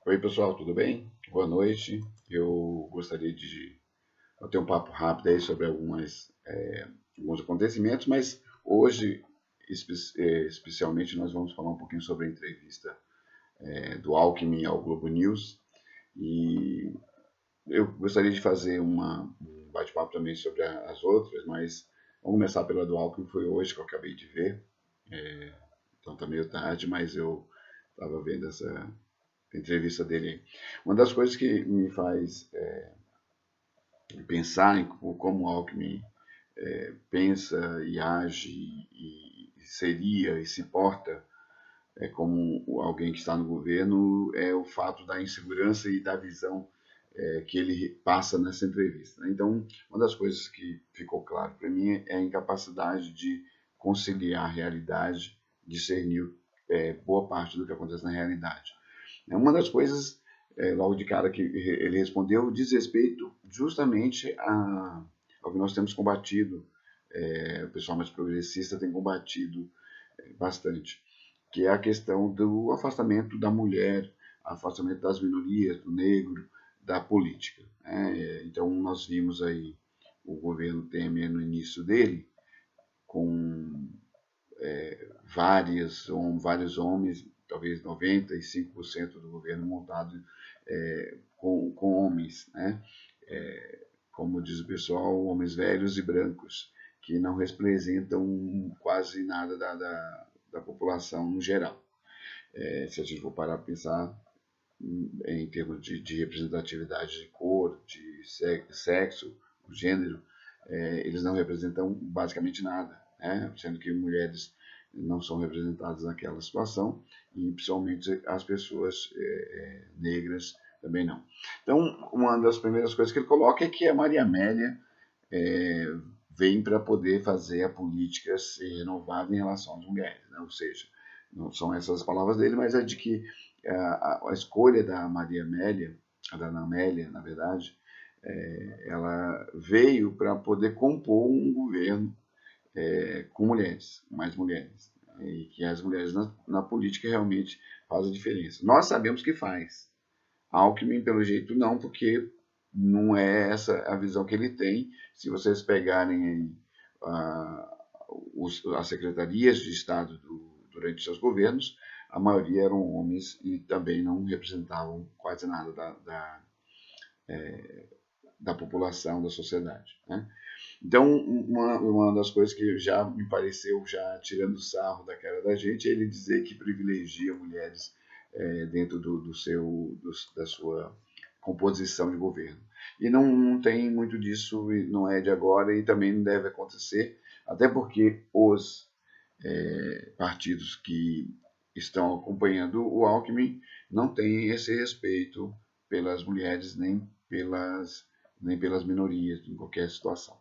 Oi, pessoal, tudo bem? Boa noite. Eu gostaria de ter um papo rápido aí sobre alguns acontecimentos, mas hoje, especialmente, nós vamos falar um pouquinho sobre a entrevista do Alckmin ao Globo News. E eu gostaria de fazer um bate-papo também sobre as outras, mas vamos começar pela do Alckmin, que foi hoje que eu acabei de ver. Então tá meio tarde, mas eu estava vendo essa entrevista dele. Uma das coisas que me faz pensar em como o Alckmin pensa e age e seria e se porta como alguém que está no governo é o fato da insegurança e da visão que ele passa nessa entrevista. Então, uma das coisas que ficou claro para mim é a incapacidade de conciliar a realidade, discernir boa parte do que acontece na realidade. Uma das coisas, logo de cara, que ele respondeu diz respeito justamente ao que nós temos combatido, o pessoal mais progressista tem combatido bastante, que é a questão do afastamento da mulher, afastamento das minorias, do negro, da política. Então, nós vimos aí o governo Temer no início dele, com vários homens, talvez 95% do governo montado com homens, né? Como diz o pessoal, homens velhos e brancos, que não representam quase nada da população no geral. Se a gente for parar para pensar em termos de representatividade de cor, de sexo, gênero, eles não representam basicamente nada, né? Sendo que mulheres não são representadas naquela situação e principalmente as pessoas negras também não. Então, uma das primeiras coisas que ele coloca é que a Maria Amélia é, vem para poder fazer a política ser renovada em relação às mulheres, né? Ou seja, não são essas as palavras dele, mas é de que a escolha da Maria Amélia, da Ana Amélia, na verdade, ela veio para poder compor um governo com mulheres, mais mulheres, e que as mulheres na política realmente fazem a diferença. Nós sabemos que faz. Alckmin, pelo jeito, não, porque não é essa a visão que ele tem. Se vocês pegarem as secretarias de Estado durante seus governos, a maioria eram homens e também não representavam quase nada da população, da sociedade. Né? Então, uma das coisas que já me pareceu, já tirando sarro da cara da gente, é ele dizer que privilegia mulheres dentro da sua composição de governo. E não tem muito disso, e não é de agora e também não deve acontecer, até porque os partidos que estão acompanhando o Alckmin não têm esse respeito pelas mulheres nem pelas minorias em qualquer situação.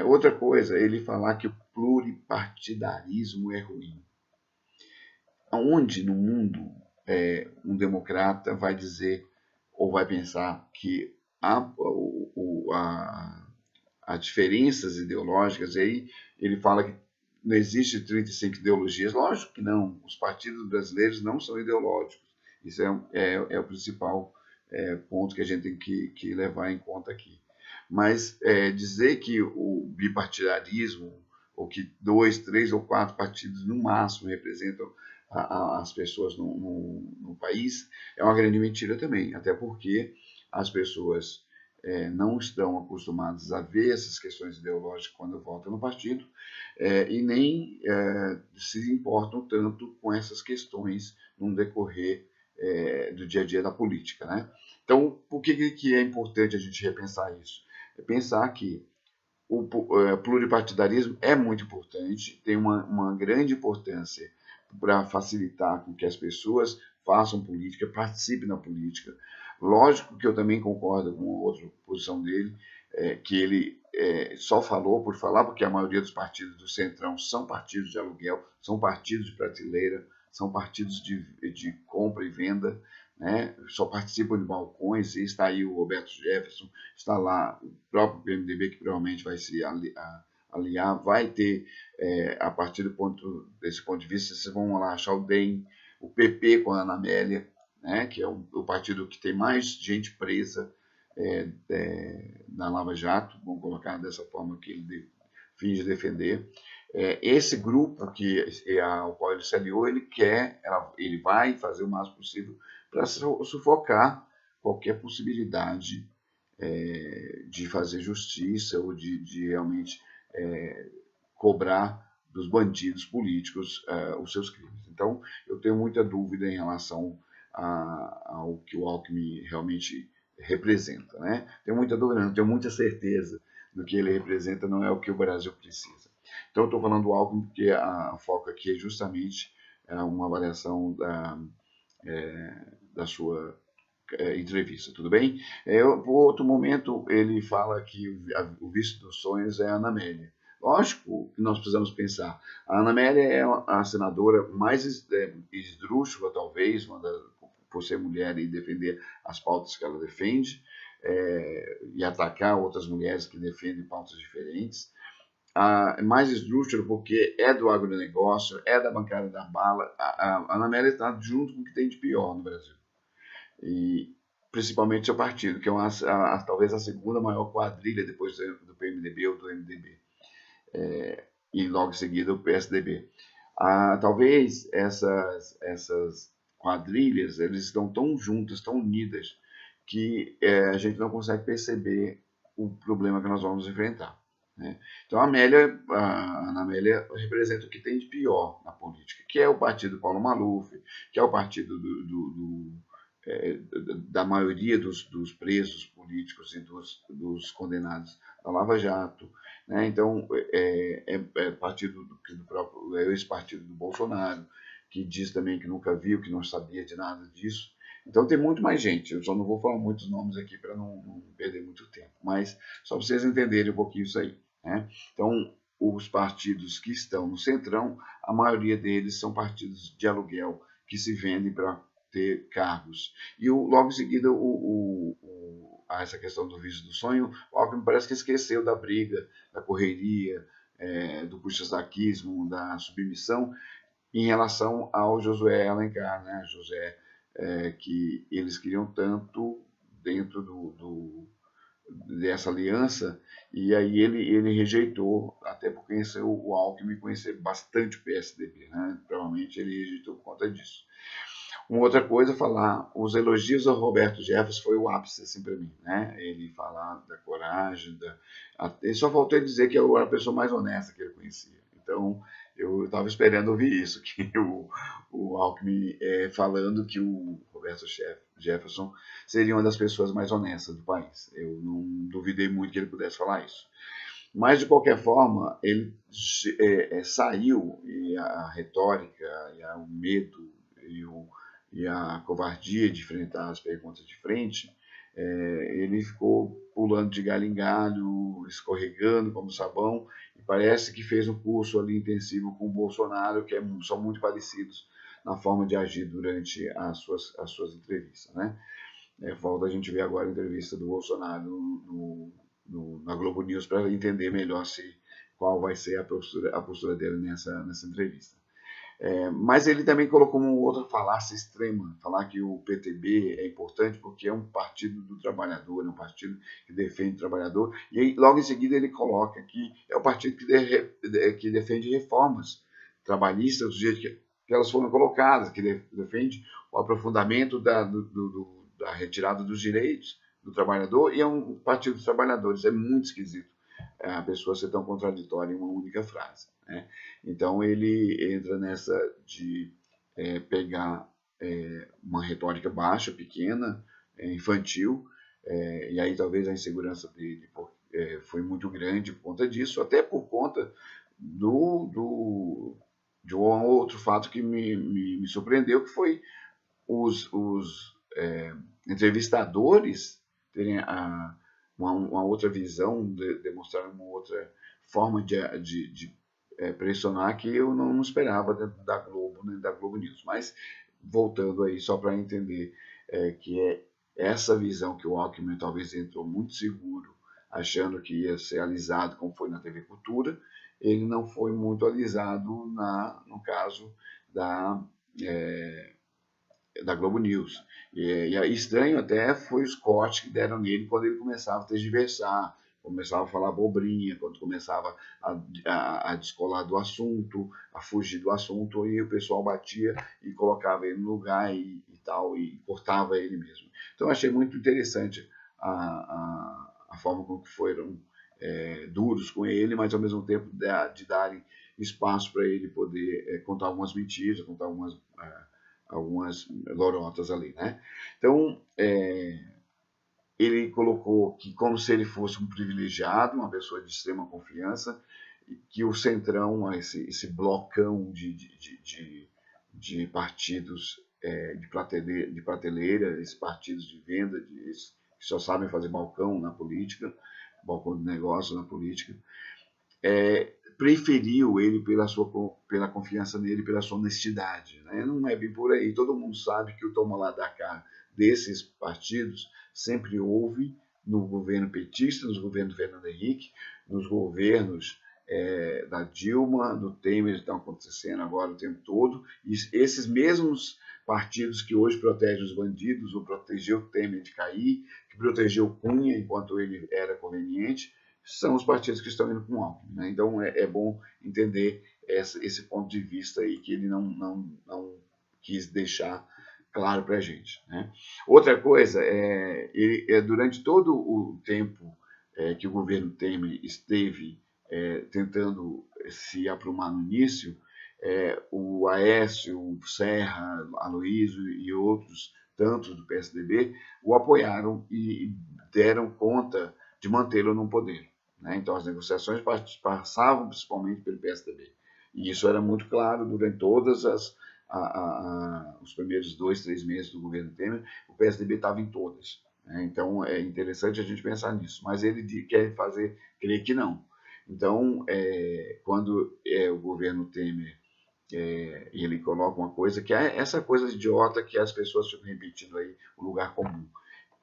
Outra coisa, ele falar que o pluripartidarismo é ruim. Aonde no mundo um democrata vai dizer ou vai pensar que há diferenças ideológicas, e aí ele fala que não existe 35 ideologias. Lógico que não, os partidos brasileiros não são ideológicos. Isso é o principal ponto que a gente tem que levar em conta aqui. Mas dizer que o bipartidarismo, ou que 2, 3 ou 4 partidos no máximo representam as pessoas no país, é uma grande mentira também, até porque as pessoas não estão acostumadas a ver essas questões ideológicas quando votam no partido e nem se importam tanto com essas questões no decorrer do dia a dia da política. Né? Então, por que é importante a gente repensar isso? É pensar que o pluripartidarismo é muito importante, tem uma grande importância para facilitar com que as pessoas façam política, participem da política. Lógico que eu também concordo com a outra posição dele, que ele só falou por falar, porque a maioria dos partidos do Centrão são partidos de aluguel, são partidos de prateleira, são partidos de compra e venda, né? Só participam de balcões, e está aí o Roberto Jefferson, está lá o próprio PMDB, que provavelmente vai se aliar, vai ter, a partir desse ponto de vista, vocês vão lá achar o DEM, o PP com a Ana Amélia, né, que é o partido que tem mais gente presa na Lava Jato, vamos colocar dessa forma que ele finge defender. Esse grupo ao qual ele se aliou, ele vai fazer o máximo possível para sufocar qualquer possibilidade de fazer justiça ou de realmente cobrar dos bandidos políticos os seus crimes. Então, eu tenho muita dúvida em relação ao que o Alckmin realmente representa, né? Tenho muita dúvida, não tenho muita certeza do que ele representa, não é o que o Brasil precisa. Então, eu estou falando do Alckmin porque a foco aqui é justamente uma avaliação da sua entrevista, tudo bem? Por outro momento, ele fala que o vice dos sonhos é a Ana Amélia. Lógico que nós precisamos pensar. A Ana Amélia é a senadora mais esdrúxula, talvez, por ser mulher e defender as pautas que ela defende, e atacar outras mulheres que defendem pautas diferentes. Mais esdrúxula porque é do agronegócio, é da bancada da bala. A Ana Amélia está junto com o que tem de pior no Brasil. E principalmente seu partido, que é talvez a segunda maior quadrilha depois do PMDB ou do MDB. E logo em seguida o PSDB. Talvez essas quadrilhas eles estão tão juntas, tão unidas, que a gente não consegue perceber o problema que nós vamos enfrentar. Né? Então a Ana Amélia representa o que tem de pior na política, que é o partido Paulo Maluf, que é o partido da maioria dos presos políticos e dos condenados da Lava Jato, né? Então partido do próprio ex-partido do Bolsonaro, que diz também que nunca viu, que não sabia de nada disso. Então tem muito mais gente, eu só não vou falar muitos nomes aqui para não perder muito tempo, mas só para vocês entenderem um pouquinho isso aí, né? Então os partidos que estão no centrão, a maioria deles são partidos de aluguel que se vendem para ter cargos. E logo em seguida, essa questão do vício do sonho, o Alckmin parece que esqueceu da briga, da correria, do puxa-saquismo, da submissão, em relação ao Josué Alencar, né? José, que eles queriam tanto dentro dessa aliança, e aí ele rejeitou, até por conhecer o Alckmin, conhecer bastante o PSDB, né? Provavelmente ele rejeitou por conta disso. Uma outra coisa, falar, os elogios ao Roberto Jefferson foi o ápice, assim, para mim, né? Ele falar da coragem, ele só faltou ele dizer que eu era a pessoa mais honesta que ele conhecia. Então, eu estava esperando ouvir isso, que o Alckmin falando que o Roberto Jefferson seria uma das pessoas mais honestas do país. Eu não duvidei muito que ele pudesse falar isso. Mas, de qualquer forma, ele saiu, e a retórica, e o medo, e a covardia de enfrentar as perguntas de frente, ele ficou pulando de galho em galho, escorregando como sabão, e parece que fez um curso ali intensivo com o Bolsonaro, que são muito parecidos na forma de agir durante as suas entrevistas, né? Falta a gente ver agora a entrevista do Bolsonaro na Globo News para entender melhor qual vai ser a postura dele nessa entrevista. Mas ele também colocou uma outra falácia extrema, falar que o PTB é importante porque é um partido do trabalhador, é um partido que defende o trabalhador, e aí, logo em seguida ele coloca que é o partido que defende reformas trabalhistas do jeito que elas foram colocadas, que defende o aprofundamento da retirada dos direitos do trabalhador, e é um partido dos trabalhadores. É muito esquisito a pessoa ser tão contraditória em uma única frase, né? Então ele entra nessa de pegar uma retórica baixa, pequena, infantil, e aí talvez a insegurança dele foi muito grande por conta disso, até por conta de um outro fato que me surpreendeu, que foi os entrevistadores terem uma outra visão, demonstrar uma outra forma de pressionar que eu não esperava dentro da Globo, né, da Globo News. Mas, voltando aí, só para entender que essa visão que o Alckmin talvez entrou muito seguro, achando que ia ser alisado, como foi na TV Cultura, ele não foi muito alisado no caso da Globo News. E estranho até foi os cortes que deram nele quando ele começava a tergiversar, começava a falar abobrinha, quando começava a descolar do assunto, a fugir do assunto, e o pessoal batia e colocava ele no lugar e tal, e cortava ele mesmo. Então, achei muito interessante a forma como que foram duros com ele, mas ao mesmo tempo de darem espaço para ele poder contar algumas mentiras, contar algumas lorotas ali, né? Então, ele colocou que como se ele fosse um privilegiado, uma pessoa de extrema confiança, que o Centrão, esse blocão de partidos de prateleira, esses partidos de venda, que só sabem fazer balcão na política, balcão de negócio na política, preferiu ele pela confiança nele, pela sua honestidade. Né? Não é bem por aí. Todo mundo sabe que o toma lá da cá desses partidos sempre houve no governo petista, nos governos do Fernando Henrique, nos governos da Dilma, do Temer, estão acontecendo agora o tempo todo. E esses mesmos partidos que hoje protegem os bandidos, ou protegeu o Temer de cair, que protegeu o Cunha enquanto ele era conveniente, são os partidos que estão indo com o Alckmin. Né? Então é bom entender esse ponto de vista aí que ele não quis deixar claro para a gente. Né? Outra coisa, durante todo o tempo que o governo Temer esteve tentando se aprumar no início, o Aécio, o Serra, Aloysio e outros tantos do PSDB o apoiaram e deram conta de mantê-lo no poder. Né? Então, as negociações passavam principalmente pelo PSDB. E isso era muito claro durante todas os primeiros 2, 3 meses do governo Temer, o PSDB estava em todas. Né? Então, é interessante a gente pensar nisso. Mas ele quer crer que não. Então, quando o governo Temer ele coloca uma coisa que é essa coisa idiota que as pessoas ficam repetindo aí, o lugar comum.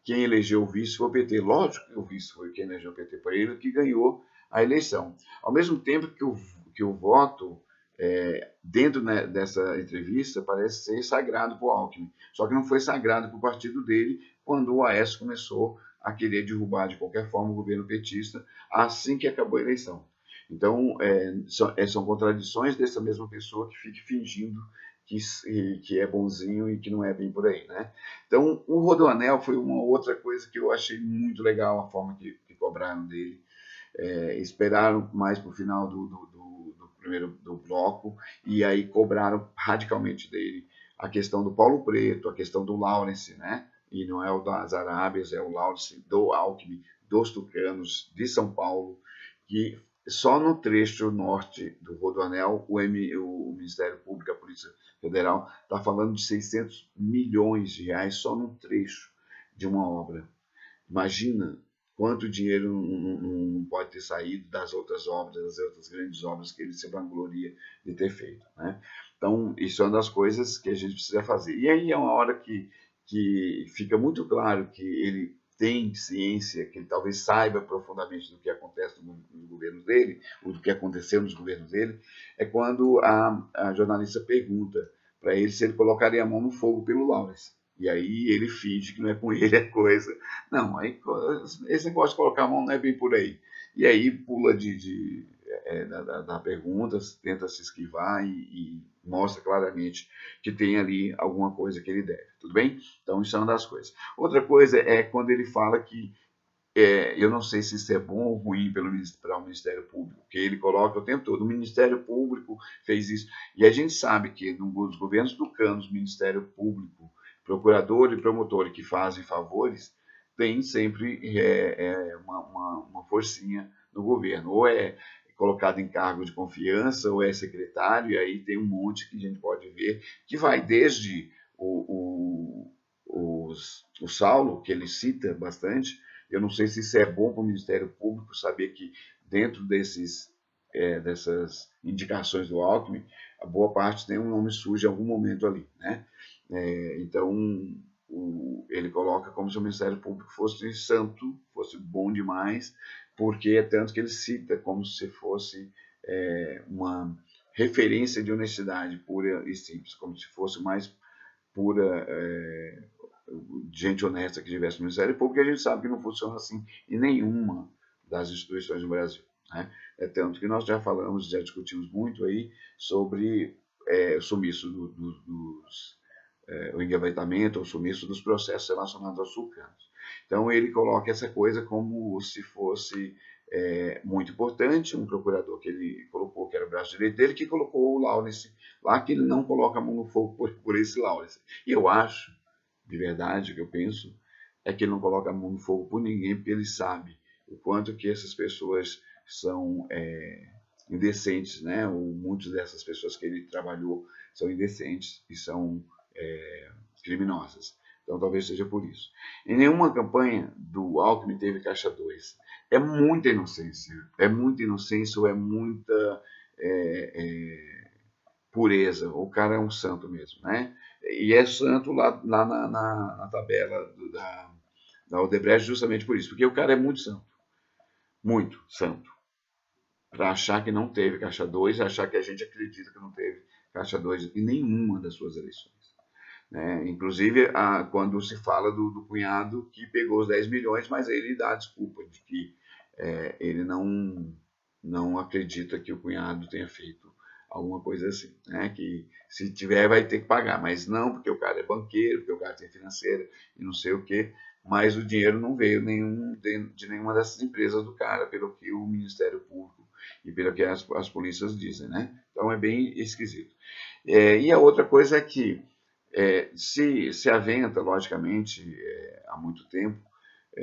Quem elegeu o vice foi o PT. Lógico que o vice foi quem elegeu o PT, foi ele que ganhou a eleição. Ao mesmo tempo que o voto, dentro dessa entrevista, parece ser sagrado para o Alckmin. Só que não foi sagrado para o partido dele quando o Aécio começou a querer derrubar de qualquer forma o governo petista assim que acabou a eleição. Então, são contradições dessa mesma pessoa que fica fingindo que é bonzinho e que não é bem por aí, né? Então, o Rodoanel foi uma outra coisa que eu achei muito legal, a forma que cobraram dele. Esperaram mais para o final do bloco e aí cobraram radicalmente dele a questão do Paulo Preto, a questão do Lawrence, né? E não é o das Arábias, é o Lawrence do Alckmin, dos Tucanos, de São Paulo, que só no trecho norte do Rodoanel, o Ministério Público, a Polícia Federal, está falando de 600 milhões de reais só no trecho de uma obra. Imagina quanto dinheiro não pode ter saído das outras obras, das outras grandes obras que ele se vangloria de ter feito. Né? Então, isso é uma das coisas que a gente precisa fazer. E aí é uma hora que fica muito claro que ele tem ciência, que ele talvez saiba profundamente do que acontece no governo dele, ou do que aconteceu nos governos dele, é quando a jornalista pergunta para ele se ele colocaria a mão no fogo pelo Lawrence. E aí ele finge que não é com ele a coisa. Não, aí esse negócio de colocar a mão não é bem por aí. E aí pula da pergunta, tenta se esquivar e mostra claramente que tem ali alguma coisa que ele deve. Tudo bem? Então isso é uma das coisas. Outra coisa é quando ele fala que eu não sei se isso é bom ou ruim para o Ministério Público, que ele coloca o tempo todo, o Ministério Público fez isso. E a gente sabe que nos governos tucanos, o Ministério Público, procurador e promotor que fazem favores, tem sempre uma forcinha no governo. Ou é colocado em cargo de confiança, ou é secretário, e aí tem um monte que a gente pode ver, que vai desde o Saulo, que ele cita bastante. Eu não sei se isso é bom para o Ministério Público, saber que dentro dessas indicações do Alckmin, a boa parte tem um nome sujo em algum momento ali, né? Então, ele coloca como se o Ministério Público fosse santo, fosse bom demais, porque é tanto que ele cita como se fosse uma referência de honestidade pura e simples, como se fosse o mais pura gente honesta que tivesse no Ministério Público, e a gente sabe que não funciona assim em nenhuma das instituições no Brasil, né? É tanto que nós já falamos, já discutimos muito aí sobre o sumiço o engaveitamento, o sumiço dos processos relacionados aos sulcanos. Então ele coloca essa coisa como se fosse muito importante, um procurador que ele colocou, que era o braço direito dele, que colocou o Laurence lá, que ele não coloca a mão no fogo por esse Laurence. E eu acho, de verdade, o que eu penso, é que ele não coloca a mão no fogo por ninguém, porque ele sabe o quanto que essas pessoas são indecentes, né? Ou muitas dessas pessoas que ele trabalhou são indecentes e são criminosas. Então talvez seja por isso. Em nenhuma campanha do Alckmin teve caixa 2. É muita inocência, é muita pureza. O cara é um santo mesmo, né? E é santo lá na tabela da Odebrecht justamente por isso, porque o cara é muito santo. Para achar que não teve caixa 2, achar que a gente acredita que não teve caixa 2 em nenhuma das suas eleições. Né? Inclusive, quando se fala do cunhado que pegou os 10 milhões, mas ele dá a desculpa de que ele não acredita que o cunhado tenha feito alguma coisa assim, né? Que se tiver vai ter que pagar, mas não, porque o cara é banqueiro, porque o cara tem financeira e não sei o quê, mas o dinheiro não veio de nenhuma dessas empresas do cara, pelo que o Ministério Público e pelo que as polícias dizem, né? Então é bem esquisito. E a outra coisa é que se aventa, logicamente, há muito tempo,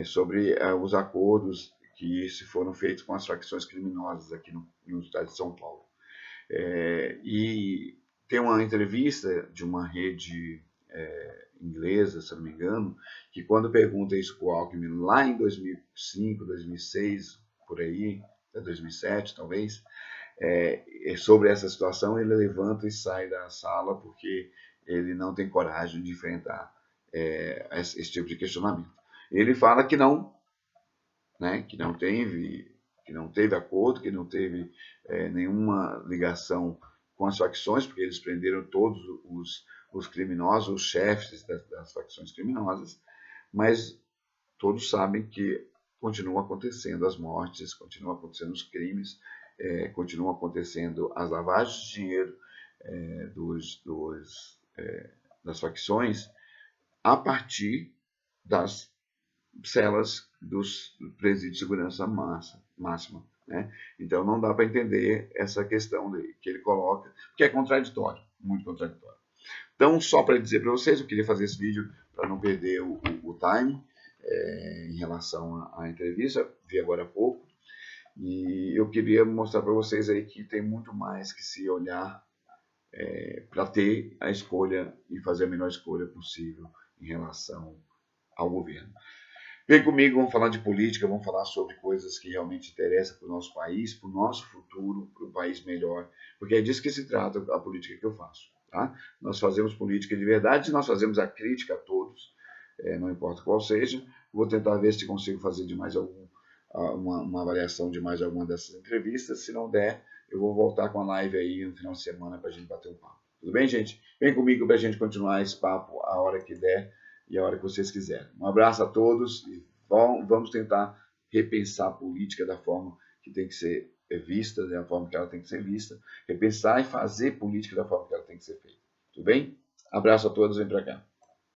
sobre os acordos que se foram feitos com as facções criminosas aqui no estado de São Paulo. E tem uma entrevista de uma rede inglesa, se não me engano, que quando pergunta isso para o Alckmin lá em 2005, 2006, por aí, 2007 talvez, sobre essa situação, ele levanta e sai da sala porque ele não tem coragem de enfrentar esse tipo de questionamento. Ele fala que não, né, que não teve acordo, que não teve nenhuma ligação com as facções, porque eles prenderam todos os criminosos, os chefes das facções criminosas, mas todos sabem que continuam acontecendo as mortes, continuam acontecendo os crimes, continuam acontecendo as lavagens de dinheiro das facções a partir das celas dos presídios de segurança máxima. Né? Então não dá para entender essa questão que ele coloca, que é contraditório, muito contraditório. Então, só para dizer para vocês, eu queria fazer esse vídeo para não perder o time em relação à entrevista, vi agora há pouco, e eu queria mostrar para vocês aí que tem muito mais que se olhar para ter a escolha e fazer a melhor escolha possível em relação ao governo. Vem comigo, vamos falar de política, vamos falar sobre coisas que realmente interessam para o nosso país, para o nosso futuro, para o país melhor, porque é disso que se trata a política que eu faço. Tá? Nós fazemos política de verdade, nós fazemos a crítica a todos, não importa qual seja. Vou tentar ver se consigo fazer de mais uma avaliação de mais alguma dessas entrevistas. Se não der, eu vou voltar com a live aí no final de semana para a gente bater um papo. Tudo bem, gente? Vem comigo para a gente continuar esse papo a hora que der e a hora que vocês quiserem. Um abraço a todos e vamos tentar repensar a política da forma que tem que ser vista, da forma que ela tem que ser vista, repensar e fazer política da forma que ela tem que ser feita. Tudo bem? Abraço a todos, vem para cá.